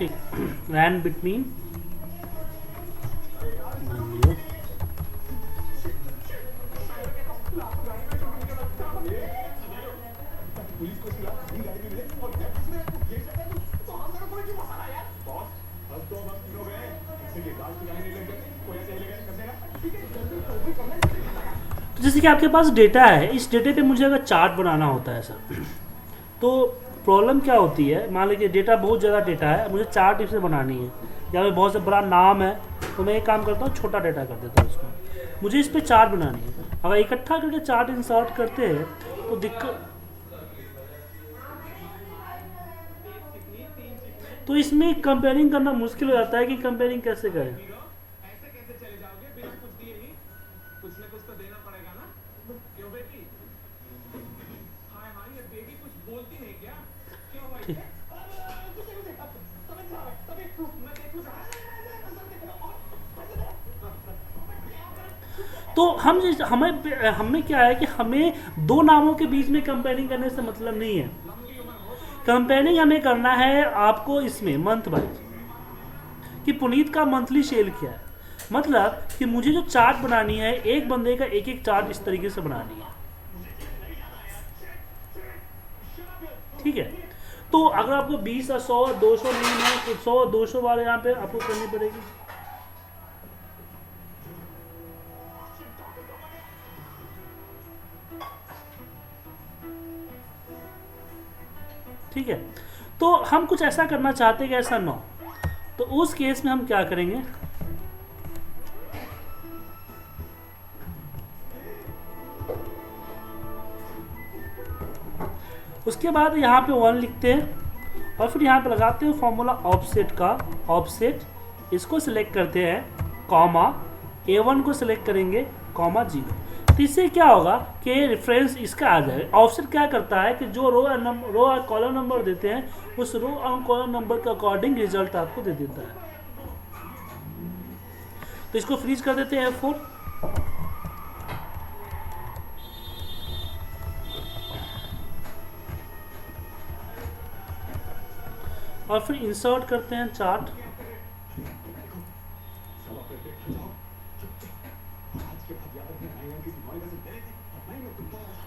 ठीक, रैन बिटवीन तो जैसे कि आपके पास डेटा है, इस डेटे पे मुझे अगर चार्ट बनाना होता है सर, तो प्रॉब्लम क्या होती है, मान लीजिए डेटा बहुत ज़्यादा डेटा है, मुझे चार्ट इससे बनानी है, या फिर बहुत से बड़ा नाम है, तो मैं एक काम करता हूँ, छोटा डेटा कर देता हूँ उसको, मुझे इस पर चार्ट बनानी है। अगर इकट्ठा करके चार्ट इंसर्ट करते हैं तो दिक्कत, तो इसमें कंपेयरिंग करना मुश्किल हो जाता है कि कंपेयरिंग कैसे करें। ठीक, तो हमें क्या है कि हमें दो नामों के बीच में कंपेयरिंग करने से मतलब नहीं है। कंपेयरिंग हमें करना है आपको इसमें मंथ वाइज, कि पुनीत का मंथली सेल क्या है, मतलब कि मुझे जो चार्ट बनानी है, एक बंदे का एक एक चार्ट इस तरीके से बनानी है। ठीक है, तो अगर आपको 20 और 100 200 नहीं है तो 100 200 वाले यहाँ पे आपको करनी पड़ेगी। ठीक है, तो हम कुछ ऐसा करना चाहते हैं कि ऐसा ना हो, तो उस केस में हम क्या करेंगे, उसके बाद यहाँ पे 1 लिखते हैं और फिर यहाँ पे लगाते हैं फॉर्मूला ऑफसेट का, ऑफसेट इसको सिलेक्ट करते हैं, कॉमा A1 को सिलेक्ट करेंगे, कॉमा 0। तो इससे क्या होगा कि रेफरेंस इसका आ जाएगा। ऑफसेट क्या करता है कि जो रो और कॉलम नंबर देते हैं, उस रो और कॉलम नंबर के अकॉर्डिंग रिजल्ट आपको दे देता है। तो इसको फ्रीज कर देते हैं F4, और फिर इंसर्ट करते हैं चार्ट।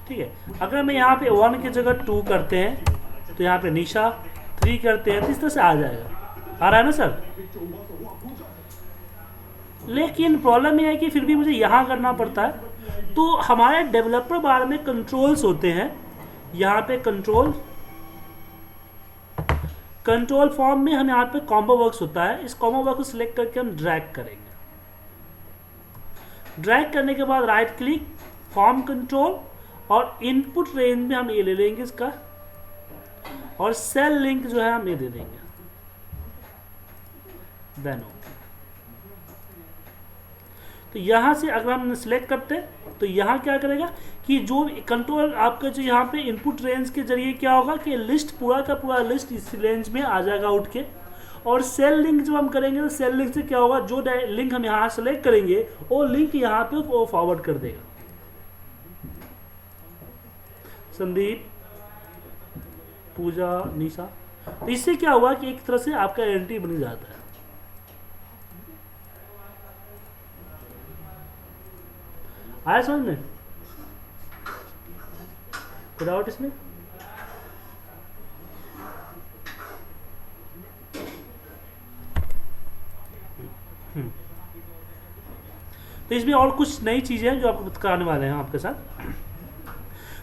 ठीक है, अगर मैं यहाँ पे 1 की जगह 2 करते हैं तो यहाँ पे निशा 3 करते हैं, तो इस तरह से आ जाएगा। आ रहा है ना सर? लेकिन प्रॉब्लम यह है कि फिर भी मुझे यहाँ करना पड़ता है। तो हमारे डेवलपर बार में कंट्रोल्स होते हैं, यहाँ पे कंट्रोल फॉर्म में हम यहाँ पे कॉम्बो वर्क्स होता है, इस कॉम्बो वर्क को सिलेक्ट करके हम ड्रैग करेंगे। ड्रैग करने के बाद राइट क्लिक, फॉर्म कंट्रोल, और इनपुट रेंज में हम ये ले लेंगे इसका, और सेल लिंक जो है हम ये दे देंगे, देन ओके। तो यहाँ से अगर हम सिलेक्ट करते हैं तो यहाँ क्या करेगा कि जो कंट्रोल आपका जो यहाँ पे इनपुट रेंज के जरिए क्या होगा कि लिस्ट पूरा का पूरा लिस्ट इस रेंज में आ जाएगा उठ के, और सेल लिंक जब हम करेंगे तो सेल लिंक से क्या होगा, जो लिंक हम यहाँ सेलेक्ट करेंगे वो लिंक यहाँ पे वो फॉरवर्ड कर देगा। संदीप, पूजा, निशा, तो इससे क्या हुआ कि एक तरह से आपका एंट्री बन जाता है। आया समझ में? कोई डाउट इसमें? तो इसमें और कुछ नई चीजें हैं जो आपको बताने वाले हैं आपके साथ।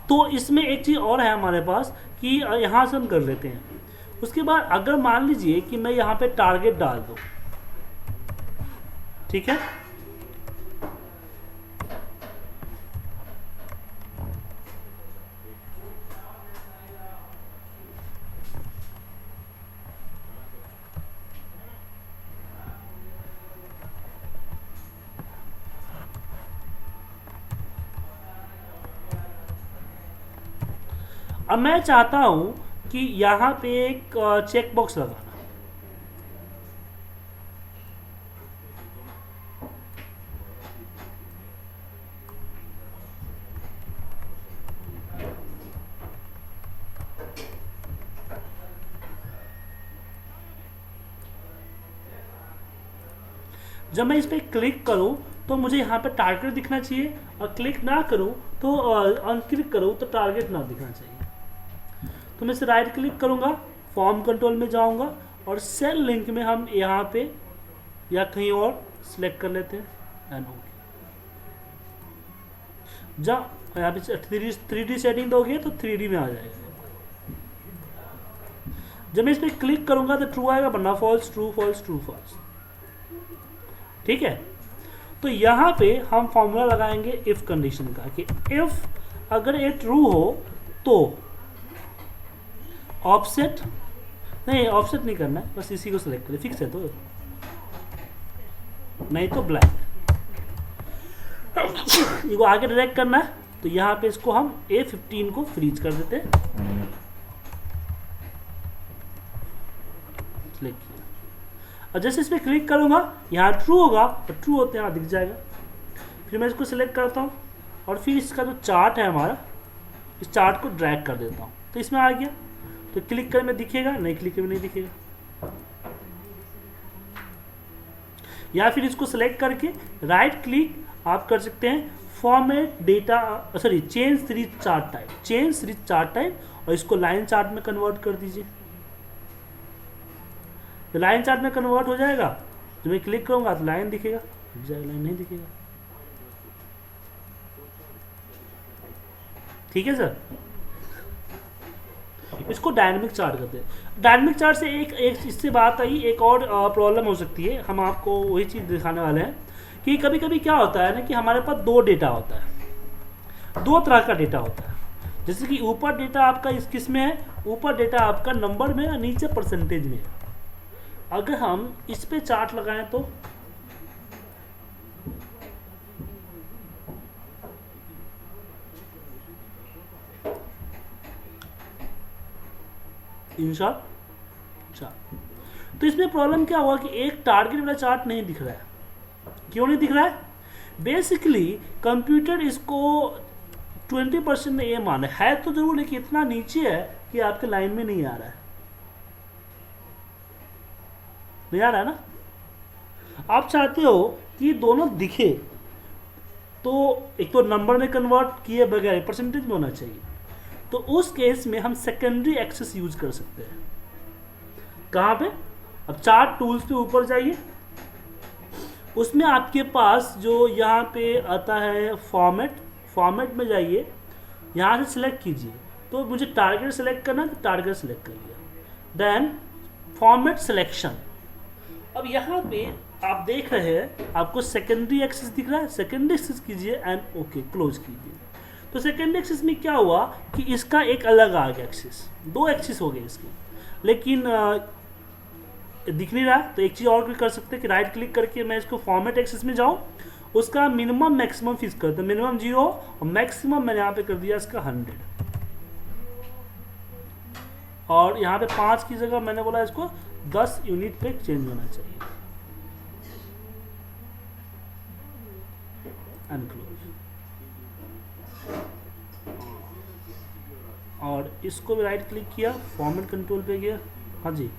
तो इसमें एक चीज और है हमारे पास कि यहां से हम कर लेते हैं। उसके बाद अगर मान लीजिए कि मैं यहाँ पे टारगेट डाल दूं, ठीक है, अब मैं चाहता हूं कि यहाँ पे एक चेक बॉक्स लगाना। जब मैं इस पर क्लिक करूँ तो मुझे यहाँ पे टारगेट दिखना चाहिए, और क्लिक ना करूँ तो अनक्लिक करूँ तो टारगेट ना दिखना चाहिए। तो मैं इसे राइट क्लिक करूँगा, फॉर्म कंट्रोल में जाऊँगा, और सेल लिंक में हम यहाँ पे या कहीं और सिलेक्ट कर लेते हैं एंड ओके। जब यहाँ पे 3D सेटिंग दोगे तो 3D में आ जाएगा। जब मैं इस पर क्लिक करूँगा तो ट्रू आएगा, वरना false, true false, true false. ठीक है, तो यहाँ पे हम फॉर्मूला लगाएंगे इफ कंडीशन का, कि इफ अगर ये ट्रू हो तो ऑफसेट, नहीं ऑफसेट नहीं करना है, बस इसी को सिलेक्ट करें, फिक्स है तो, नहीं तो ब्लैक। इसको आगे डायरेक्ट करना है तो यहाँ पे इसको हम A15 को फ्रीज कर देते हैं, क्लिक किया, और जैसे इस पर क्लिक करूँगा यहाँ ट्रू होगा, तो ट्रू होते यहाँ दिख जाएगा। फिर मैं इसको सिलेक्ट करता हूँ, और फिर इसका जो चार्ट है हमारा, इस चार्ट को ड्रैग कर देता हूँ, तो इसमें आ गया। तो क्लिक करने में दिखेगा, नहीं क्लिक करने में नहीं दिखेगा। या फिर इसको सिलेक्ट करके राइट क्लिक आप कर सकते हैं, format data, sorry change series chart type, change series chart type, और इसको लाइन चार्ट में कन्वर्ट कर दीजिए। तो लाइन चार्ट में कन्वर्ट हो जाएगा, जब मैं क्लिक करूंगा तो लाइन दिखेगा, लाइन नहीं दिखेगा। ठीक है सर, इसको डायनेमिक चार्ट करते हैं। डायनेमिक चार्ट से एक इससे बात आई, एक और प्रॉब्लम हो सकती है, हम आपको वही चीज़ दिखाने वाले हैं कि कभी कभी क्या होता है ना कि हमारे पास दो डेटा होता है, दो तरह का डेटा होता है। जैसे कि ऊपर डेटा आपका इस किस में है, ऊपर डेटा आपका नंबर में और नीचे परसेंटेज में है। अगर हम इस पे चार्ट लगाएं तो इंसर्ट चार्ट, तो इसमें प्रॉब्लम क्या हुआ कि एक टारगेट वाला चार्ट नहीं दिख रहा है। क्यों नहीं दिख रहा है? बेसिकली कंप्यूटर इसको 20% में ये माने है तो जरूर, लेकिन इतना नीचे है कि आपके लाइन में नहीं आ रहा है, नहीं आ रहा है ना। आप चाहते हो कि दोनों दिखे, तो एक तो नंबर में कन्वर्ट किए बगैर परसेंटेज में होना चाहिए। तो उस केस में हम सेकेंडरी एक्सेस यूज कर सकते हैं। कहाँ पे? अब चार्ट टूल्स पे ऊपर जाइए, उसमें आपके पास जो यहाँ पे आता है फॉर्मेट में जाइए, यहाँ से सिलेक्ट कीजिए। तो मुझे टारगेट सिलेक्ट करना है तो टारगेट सिलेक्ट कर लिया, देन फॉर्मेट सिलेक्शन। अब यहाँ पे आप देख रहे हैं आपको सेकेंडरी एक्सेस दिख रहा है, सेकेंडरी एक्सेस कीजिए एंड ओके क्लोज कीजिए। तो सेकेंडरी एक्सेस में क्या हुआ कि इसका एक अलग आ गया एक्सेस, दो एक्सेस हो गए इसके, लेकिन दिख नहीं रहा। तो एक चीज़ और भी कर सकते हैं कि राइट क्लिक करके मैं इसको फॉर्मेट एक्सेस में जाऊँ, उसका मिनिमम मैक्सिमम फिक्स कर दो, मिनिमम 0 और मैक्सिमम मैंने यहाँ पे कर दिया इसका 100, और यहाँ पे 5 की जगह मैंने बोला इसको 10 यूनिट पे चेंज होना चाहिए। अनक्लोज, और इसको भी राइट क्लिक किया, फॉर्मेट कंट्रोल पे गया, हाँ जी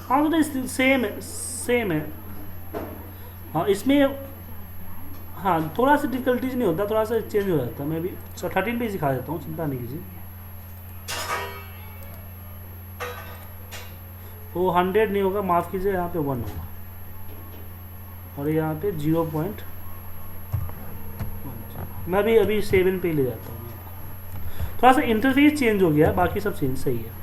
हाँ तो सेम है हाँ इसमें हाँ थोड़ा सा डिफिकल्टीज नहीं होता, थोड़ा सा चेंज हो जाता है। मैं भी 13 पे सिखा देता हूँ, चिंता नहीं कीजिए। वो 100 नहीं होगा, माफ़ कीजिए, यहाँ पे 1 होगा, और यहाँ पे 0.1। मैं भी अभी 7 पे ले जाता हूँ। थोड़ा सा इंटरफेस चेंज हो गया, बाकी सब चेंज सही है।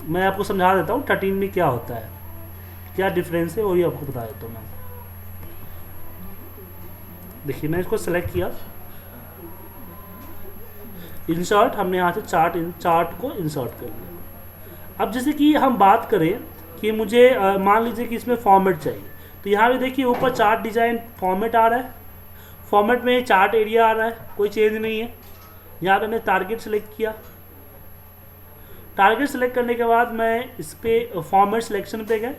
मैं आपको समझा देता हूँ 13 में क्या होता है, क्या डिफरेंस है, वही आपको बता देता हूँ मैं। देखिए मैं इसको सेलेक्ट किया, इंसर्ट, हमने यहाँ से चार्ट को इंसर्ट कर लिया। अब जैसे कि हम बात करें कि मुझे मान लीजिए कि इसमें फॉर्मेट चाहिए, तो यहाँ पे देखिए ऊपर चार्ट डिजाइन फॉर्मेट आ रहा है, फॉर्मेट में चार्ट एरिया आ रहा है, कोई चेंज नहीं है। यहाँ पे मैं टारगेट सेलेक्ट किया, टारगेट सेलेक्ट करने के बाद मैं इस पर फॉर्मेट सिलेक्शन पे गए।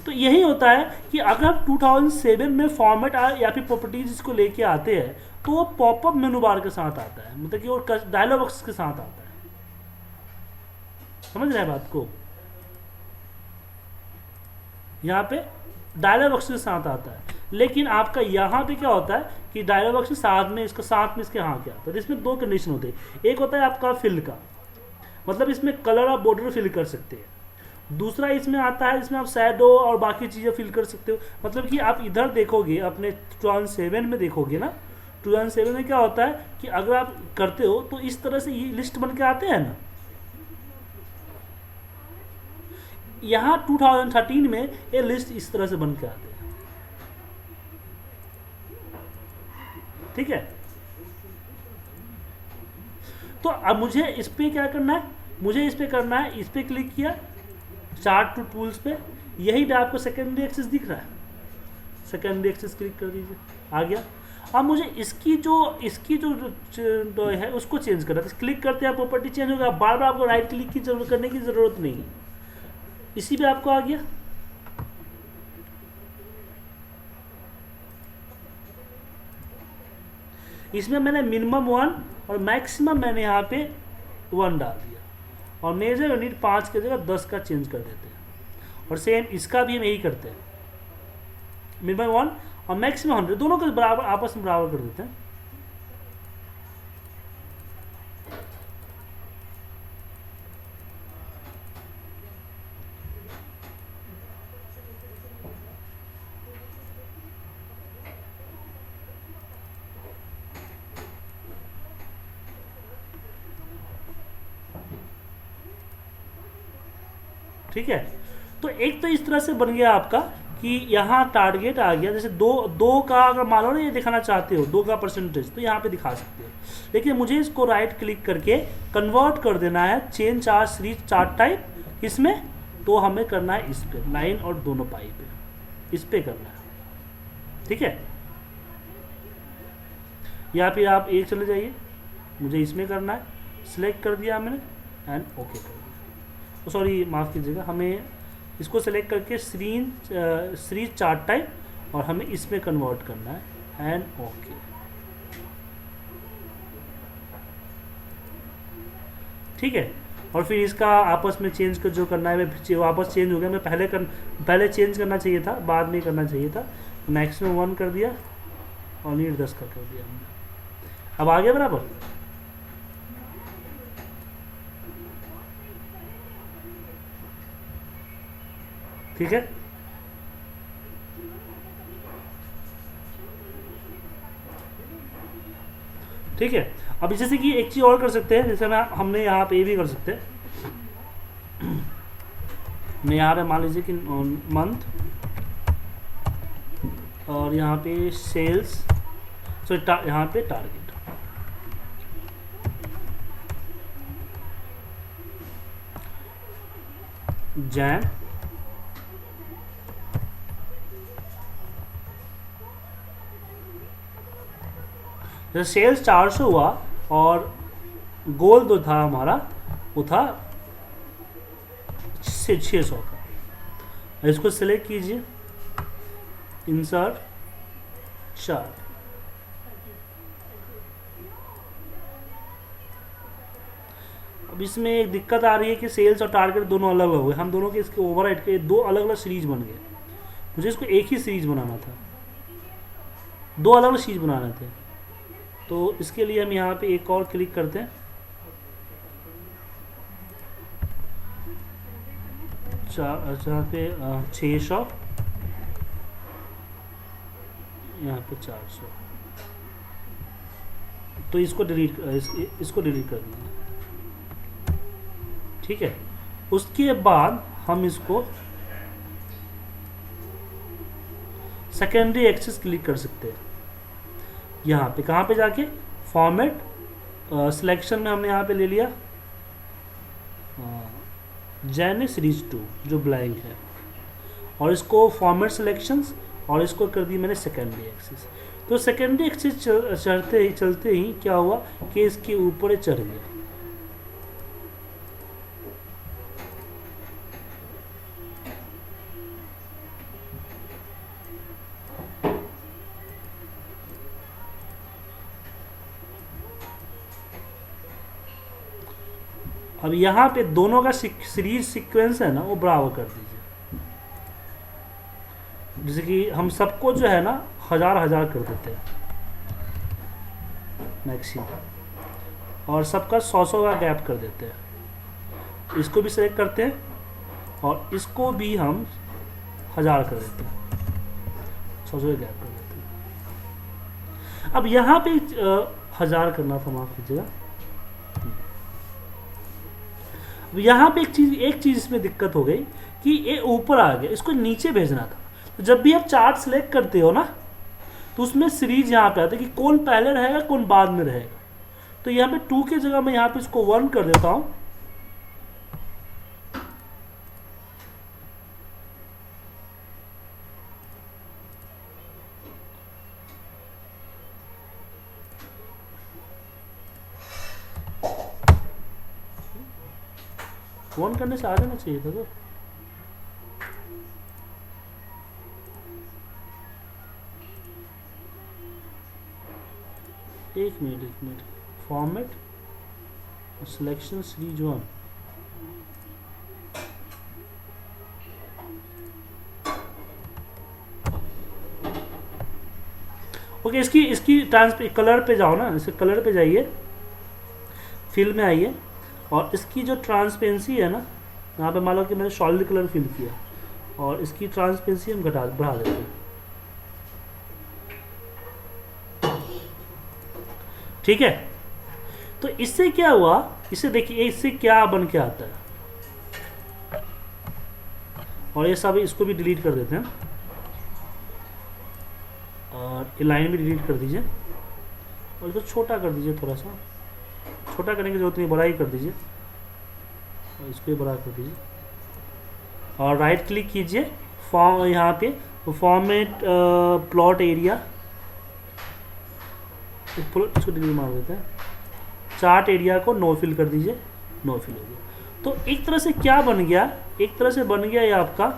तो यही होता है कि अगर 2007 में फॉर्मेट या फिर प्रॉपर्टीज इसको लेके आते हैं तो वो पॉपअप मेनू बार के साथ आता है, मतलब कि वो डायलॉग बॉक्स के साथ आता है। समझ रहे हैं बात को? यहाँ पे डायलॉग बॉक्स के साथ आता है, लेकिन आपका यहाँ पे क्या होता है कि डायलॉग बॉक्स के साथ में इसके यहाँ क्या आता है। इसमें दो कंडीशन होते हैं, एक होता है आपका फिल का, मतलब इसमें कलर और बॉर्डर फिल कर सकते हैं। दूसरा इसमें आता है, इसमें आप शैडो और बाकी चीज़ें फिल कर सकते हो। मतलब कि आप इधर देखोगे अपने 2007 में देखोगे ना, 2007 में क्या होता है कि अगर आप करते हो तो इस तरह से ये लिस्ट बन के आते हैं ना। यहाँ 2013 में ये लिस्ट इस तरह से बन के आते हैं। ठीक है, तो अब मुझे इस पे क्या करना है, मुझे इस पे करना है, इस पे क्लिक किया चार्ट टू टूल्स पे, यही पे आपको सेकेंडरी एक्सेस दिख रहा है, सेकेंडरी एक्सेस क्लिक कर दीजिए, आ गया। अब मुझे इसकी जो है उसको चेंज करना है, क्लिक करते हैं प्रॉपर्टी चेंज होगा, बार बार आपको राइट क्लिक की करने की ज़रूरत नहीं है, इसी पे आपको आ गया। इसमें मैंने मिनिमम 1 और मैक्सिमम मैंने यहाँ पे 1 डाल दिया, और मेजर यूनिट 5 की जगह 10 का चेंज कर देते हैं। और सेम इसका भी हम यही करते हैं, मिनिमम 1 और मैक्सिमम 100, दोनों को बराबर आपस में बराबर कर देते हैं। ठीक है, तो एक तो इस तरह से बन गया आपका कि यहाँ टारगेट आ गया। जैसे दो का अगर मान लो ना ये दिखाना चाहते हो 2 का परसेंटेज, तो यहाँ पे दिखा सकते हो, लेकिन मुझे इसको राइट क्लिक करके कन्वर्ट कर देना है change chart series chart type इसमें, तो हमें करना है इस पे लाइन और दोनों पाई पे, इस पे करना है। ठीक है, या फिर आप एक चले जाइए, मुझे इसमें करना है, सिलेक्ट कर दिया मैंने एंड ओके कर दिया। सॉरी माफ़ कीजिएगा, हमें इसको सेलेक्ट करके सीरीज चार्ट टाइप और हमें इसमें कन्वर्ट करना है एंड ओके। ठीक है, और फिर इसका आपस में चेंज कर जो करना है, मैं वापस चेंज हो गया, मैं पहले चेंज करना चाहिए था, बाद में करना चाहिए था। मैक्सिमम 1 कर दिया और नीट 10 का कर दिया हमने। अब आ गया बराबर। ठीक है, ठीक है। अब जैसे कि एक चीज़ और कर सकते हैं, जैसे हमने यहाँ पे ये भी कर सकते हैं। मैं यहाँ पे मान लीजिए कि मंथ और यहाँ पे सेल्स, यहाँ पे टारगेट, जैन जैसे सेल्स 400 हुआ और गोल जो था हमारा वो था 600 का। इसको सिलेक्ट कीजिए, इंसर्ट चार्ट, अब इसमें एक दिक्कत आ रही है कि सेल्स और टारगेट दोनों अलग अलग हुए, हम दोनों के इसके ओवरराइट के 2 अलग अलग सीरीज बन गए। मुझे इसको एक ही सीरीज बनाना था, 2 अलग अलग सीरीज बनाने थे, तो इसके लिए हम यहाँ पे एक और क्लिक करते हैं, जहाँ पे 600, यहाँ पे 400, तो इसको डिलीट कर देंगे। ठीक है, उसके बाद हम इसको सेकेंडरी एक्सेस क्लिक कर सकते हैं। यहाँ पे कहाँ पे जाके फॉर्मेट सिलेक्शन में हमने यहाँ पे ले लिया जैन सीरीज 2 जो ब्लैंक है, और इसको फॉर्मेट सिलेक्शंस और इसको कर दी मैंने सेकेंडरी एक्सेस। तो सेकेंडरी एक्सेस चलते ही क्या हुआ कि इसके ऊपर चढ़ गया। अब यहाँ पे दोनों का सीरीज सीक्वेंस है ना वो बराबर कर दीजिए। जैसे कि हम सबको जो है ना 1000 कर देते हैं मैक्सिमम, और सबका 100 का गैप कर देते हैं। इसको भी सेलेक्ट करते हैं और इसको भी हम 1000 कर देते हैं, 100 का गैप कर देते हैं। अब यहाँ पे 1000 करना था, माफ कीजिएगा। अब यहाँ पे एक चीज इसमें दिक्कत हो गई कि ये ऊपर आ गया, इसको नीचे भेजना था। तो जब भी आप चार्ट सेलेक्ट करते हो ना तो उसमें सीरीज यहाँ पे आता है कि कौन पहले रहेगा कौन बाद में रहेगा। तो यहाँ पे 2 की जगह मैं यहाँ पे इसको 1 कर देता हूँ। वन करने से आ जाना चाहिए था। तो एक minute, format selection series 1, okay. इसकी कलर पे जाओ ना, इसे कलर पे जाइए, फिल में आइए, और इसकी जो ट्रांसपेरेंसी है ना, यहाँ पे मान लो कि मैंने सॉलिड कलर फिल किया और इसकी ट्रांसपेरेंसी हम बढ़ा देते हैं, ठीक है। तो इससे क्या हुआ, इसे देखिए इससे क्या बन के आता है। और ये सब इसको भी डिलीट कर देते हैं, और ये लाइन भी डिलीट कर दीजिए, और इसको छोटा कर दीजिए, थोड़ा सा छोटा करने की जरूरत नहीं, बड़ा ही कर दीजिए, और इसको भी बड़ा कर दीजिए। और राइट क्लिक कीजिए यहाँ पे फॉर्मेट प्लॉट एरिया, इसको डिलीट मार देते हैं। चार्ट एरिया को नो फिल कर दीजिए, नो फिल हो गया। तो एक तरह से क्या बन गया, एक तरह से बन गया ये आपका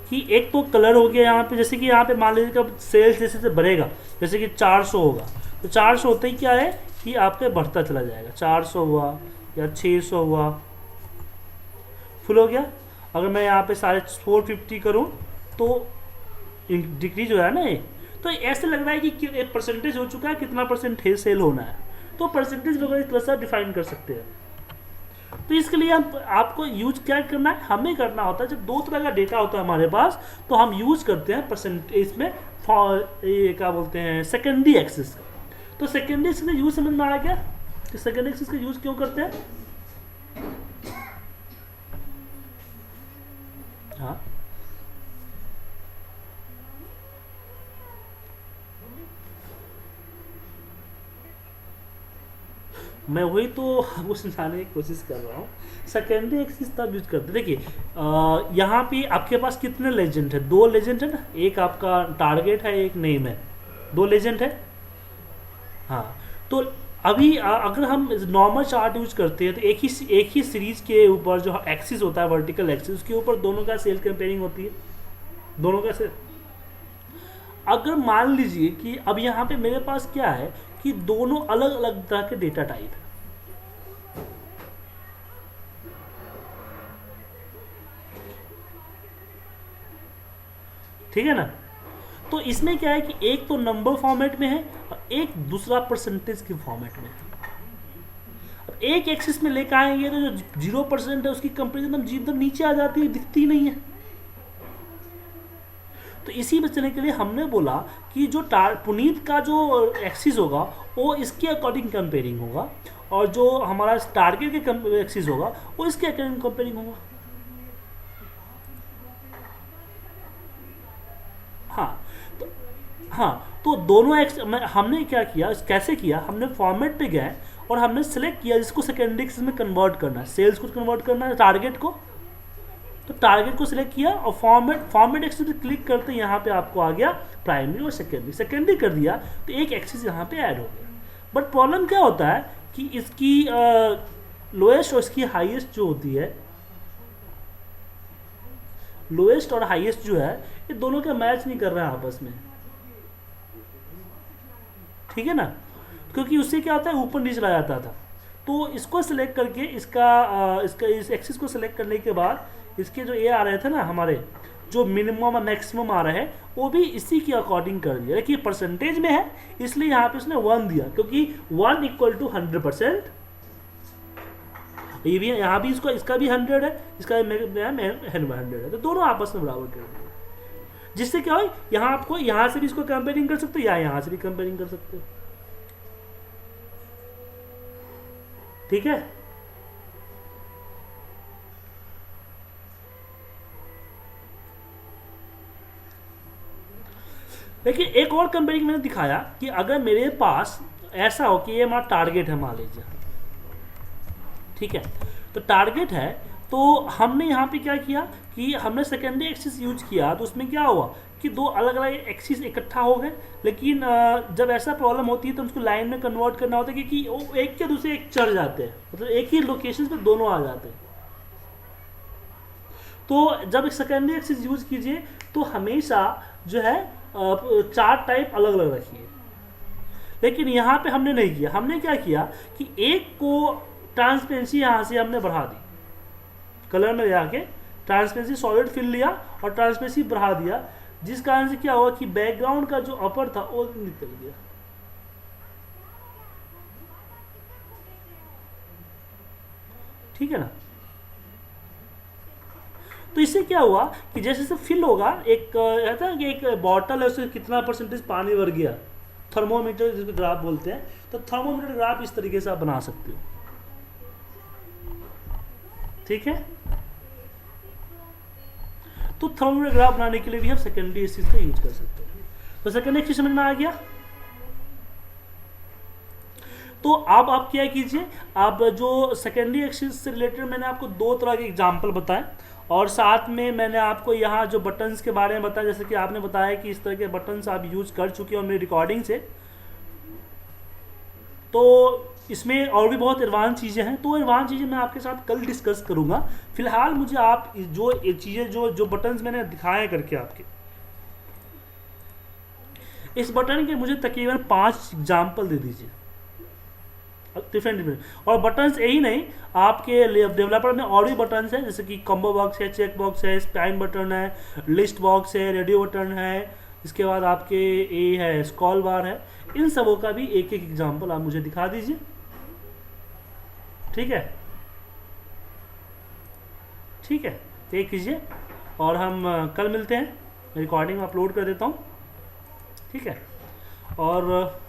कि एक तो कलर हो गया यहाँ पे। जैसे कि यहाँ पे मान लीजिए कब सेल्स जैसे से बढ़ेगा, जैसे कि 400 होगा, तो 400 होते ही क्या है कि आपके बढ़ता चला जाएगा। 400 हुआ या 600 हुआ, फुल हो गया। अगर मैं यहाँ पे सारे 450 करूँ तो डिक्रीज हो रहा है ना ये। तो ऐसे लग रहा है कि एक परसेंटेज हो चुका है, कितना परसेंट सेल होना है। तो परसेंटेज वगैरह इस तरह से डिफाइन कर सकते हैं। तो इसके लिए हम आपको यूज क्या करना है, हमें करना होता है, जब 2 तरह का डेटा होता है हमारे पास तो हम यूज करते हैं परसेंटेज इसमें, ये क्या बोलते हैं, सेकेंडरी एक्सिस का। तो सेकेंडरी एक्सिस का यूज समझ में आ गया कि सेकेंडरी एक्सिस का यूज क्यों करते हैं। हाँ, मैं वही तो आपको समझाने की कोशिश कर रहा हूँ। सेकेंडरी एक्सिस तब यूज करते, देखिए यहाँ पे आपके पास कितने लेजेंड है, 2 लेजेंड है ना, एक आपका टारगेट है, एक नेम है, 2 लेजेंड है। हाँ, तो अभी अगर हम नॉर्मल चार्ट यूज करते हैं तो एक ही सीरीज के ऊपर जो एक्सिस होता है, वर्टिकल एक्सिस, उसके ऊपर दोनों का सेल कंपेयरिंग होती है, दोनों का सेल। अगर मान लीजिए कि अब यहाँ पे मेरे पास क्या है कि दोनों अलग अलग तरह के डेटा टाइप है, ठीक है ना। तो इसमें क्या है कि एक तो नंबर फॉर्मेट में है और एक दूसरा परसेंटेज के फॉर्मेट में है। अब एक एक्सिस में लेकर आएंगे तो जो 0% है उसकी कंपेरिजन एकदम नीचे आ जाती है, दिखती नहीं है। तो इसी बचने के लिए हमने बोला कि जो पुनीत का जो एक्सिस होगा वो इसके अकॉर्डिंग कंपेयरिंग होगा, और जो हमारा टारगेट के एक्सिस होगा वो इसके अकॉर्डिंग कंपेयरिंग होगा। हाँ, तो दोनों हमने क्या किया, कैसे किया, हमने फॉर्मेट पे गए और हमने सेलेक्ट किया जिसको सेकेंडरी एक्सिस में कन्वर्ट करना है, सेल्स को कन्वर्ट करना है टारगेट को। तो टारगेट को सिलेक्ट किया और फॉर्मेट एक्सिस पे क्लिक करते यहाँ पे आपको आ गया प्राइमरी और सेकेंडरी कर दिया, तो एक एक्सिस यहाँ पे ऐड हो गया। बट प्रॉब्लम क्या होता है कि इसकी लोएस्ट और इसकी हाईएस्ट जो होती है, लोएस्ट और हाईएस्ट जो है ये दोनों का मैच नहीं कर रहा है आपस में, ठीक है ना। क्योंकि उससे क्या होता है ऊपर नीचे चला जाता था। तो इसको सिलेक्ट करके इसका इस एक्सिस को सिलेक्ट करने के बाद इसके जो ए आ रहे थे ना हमारे, जो मिनिमम और मैक्सिमम आ रहा है वो भी इसी के अकॉर्डिंग कर दिया। देखिए परसेंटेज में है इसलिए यहाँ पे उसने 1 दिया, क्योंकि 1 इक्वल टू 100%। ये भी यहाँ भी इसका भी 100 है, इसका भी 100 है, तो दोनों आपस में बराबर कर दिए। जिससे क्या हो, यहाँ आपको यहाँ से भी इसको कंपेयरिंग कर सकते हो या यहाँ से भी कंपेयरिंग कर सकते हो। ठीक है, देखिए एक और कंपेयरिंग मैंने दिखाया कि अगर मेरे पास ऐसा हो कि ये हमारा टारगेट है मान लीजिए, ठीक है, तो टारगेट है तो हमने यहाँ पे क्या किया कि हमने सेकेंडरी एक्सिस यूज किया, तो उसमें क्या हुआ कि दो अलग अलग एक्सिस इकट्ठा हो गए। लेकिन जब ऐसा प्रॉब्लम होती है तो उसको लाइन में कन्वर्ट करना होता है, क्योंकि वो एक के दूसरे एक चढ़ जाते हैं, मतलब एक ही लोकेशन पे दोनों आ जाते हैं। तो जब सेकेंडरी एक्सिस यूज कीजिए तो हमेशा जो है चार टाइप अलग अलग रखिए। लेकिन यहाँ पे हमने नहीं किया, हमने क्या किया कि एक को ट्रांसपेरेंसी यहाँ से हमने बढ़ा दी, कलर में जाके ट्रांसपेरेंसी सॉलिड फिल लिया और ट्रांसपेरेंसी बढ़ा दिया, जिस कारण से क्या हुआ कि बैकग्राउंड का जो अपर था वो निकल गया। ठीक है ना, तो इससे क्या हुआ कि जैसे जैसे फिल होगा, एक कहता है कि एक बॉटल है उसमें कितना परसेंटेज पानी भर गया, थर्मोमीटर जिसको ग्राफ बोलते हैं, तो थर्मोमीटर ग्राफ इस तरीके से आप बना सकते हो। ठीक है, तो थर्मोमीटर ग्राफ बनाने के लिए भी हम सेकेंडरी एक्सिस का यूज कर सकते हैं। तो सेकेंडरी एक्सिस समझ में आ गया। तो अब आप क्या कीजिए, आप जो सेकेंडरी एक्सिस से रिलेटेड मैंने आपको दो तरह के एग्जांपल बताए, और साथ में मैंने आपको यहाँ जो बटन्स के बारे में बताया, जैसे कि आपने बताया कि इस तरह के बटन्स आप यूज कर चुके हो मेरी रिकॉर्डिंग से। तो इसमें और भी बहुत एडवांस चीज़ें हैं, तो एडवांस चीज़ें मैं आपके साथ कल डिस्कस करूँगा। फिलहाल मुझे आप जो चीज़ें जो बटन्स मैंने दिखाए करके आपके, इस बटन के मुझे तकरीबन 5 एग्जाम्पल दे दीजिए डिफरेंट। और बटन्स यही नहीं, आपके डेवलपर में और भी बटन्स हैं, जैसे कि कॉम्बो बॉक्स है, चेक बॉक्स है, स्पाइन बटन है, लिस्ट बॉक्स है, रेडियो बटन है, इसके बाद आपके ये है स्क्रॉल बार है। इन सबों का भी एक एक एग्जांपल आप मुझे दिखा दीजिए। ठीक है, ठीक है, तो ये कीजिए और हम कल मिलते हैं। रिकॉर्डिंग अपलोड कर देता हूँ। ठीक है, और